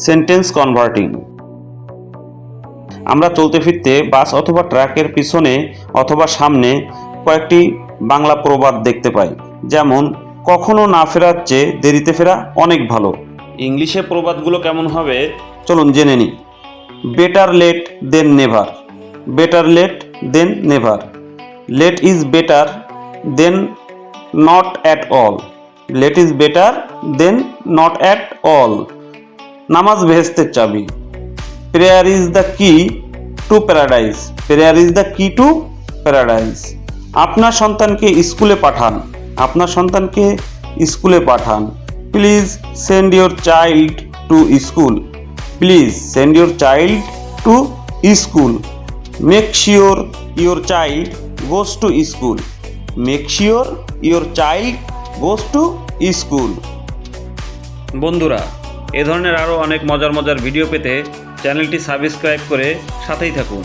Sentence converting. আমরা চলতে ফিরতে বাস অথবা ট্রাকের পিছনে অথবা সামনে কয়েকটি বাংলা প্রবাদ দেখতে পাই, যেমন কখনো না ফেরার চেয়ে দেরিতে ফেরা অনেক ভালো। ইংলিশে প্রবাদগুলো কেমন হবে চলুন জেনে নিই। Better late than never, better late than never. Late is better than not at all, late is better than not at all. নামাজ বেহেস্তের চাবি। Prayer is the key to paradise, prayer is the key to paradise. আপনার সন্তানকে স্কুলে পাঠান, আপনার সন্তানকে স্কুলে পাঠান। Please send your child to school, please send your child to school. Make sure your child goes to school, make sure your child goes to school. বন্ধুরা, এ ধরনের আরও অনেক মজার মজার ভিডিও পেতে চ্যানেলটি সাবস্ক্রাইব করে সাথেই থাকুন।